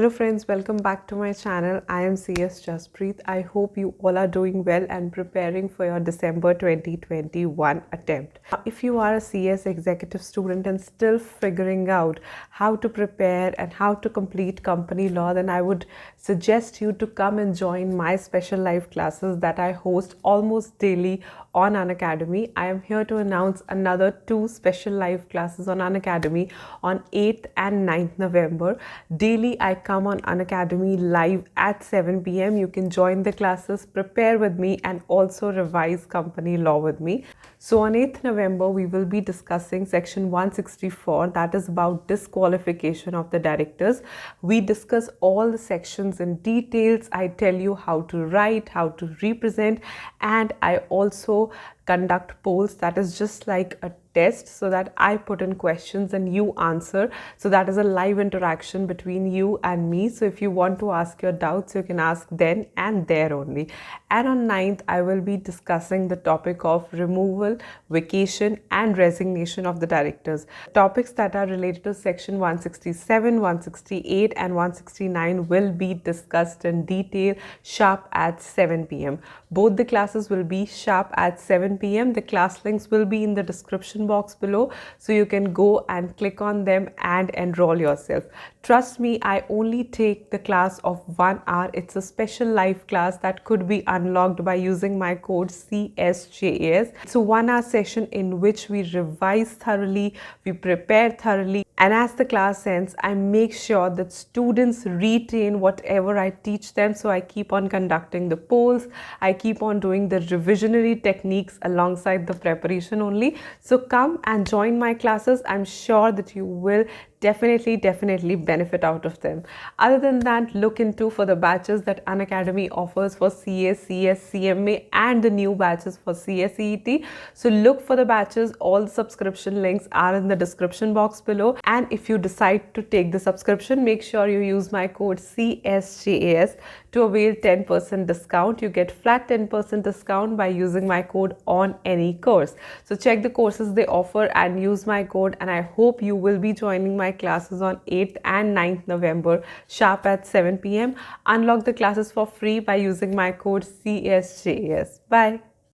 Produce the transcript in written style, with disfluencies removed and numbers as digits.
Hello friends, welcome back to my channel. I am CS Jaspreet. I hope you all are doing well and preparing for your December 2021 attempt. If you are a CS executive student and still figuring out how to prepare and how to complete company law, then I would suggest you to come and join my special live classes that I host almost daily on Unacademy. I am here to announce another 2 special live classes on Unacademy on 8th and 9th November. Daily I come on Unacademy live at 7 p.m. You can join the classes, prepare with me and also revise company law with me. So on 8th November, we will be discussing section 164, that is about disqualification of the directors. We discuss all the sections in details. I tell you how to write, how to represent, and I also conduct polls. That is just like a test, so that I put in questions and you answer. So that is a live interaction between you and me. So if you want to ask your doubts, you can ask then and there only. And on 9th, I will be discussing the topic of removal, vacation and resignation of the directors. Topics that are related to section 167, 168 and 169 will be discussed in detail sharp at 7 p.m. Both the classes will be sharp at 7 p.m. The class links will be in the description box below, so you can go and click on them and enroll yourself. Trust me, I only take the class of 1 hour. It's a special live class that could be unlocked by using my code CSJAS. It's a 1 hour session in which we revise thoroughly, we prepare thoroughly, and as the class ends, I make sure that students retain whatever I teach them. So I keep on conducting the polls, I keep on doing the revisionary techniques alongside the preparation only. So come and join my classes. I'm sure that you will definitely benefit out of them. Other than that, look into for the batches that Unacademy offers for CA, CS, CMA and the new batches for CSEET. So look for the batches. All the subscription links are in the description box below, and if you decide to take the subscription, make sure you use my code CSJAS to avail 10% discount. You get flat 10% discount by using my code on any course. So check the courses they offer and use my code, and I hope you will be joining my classes on 8th and 9th November sharp at 7 p.m. Unlock the classes for free by using my code CSJAS. Bye.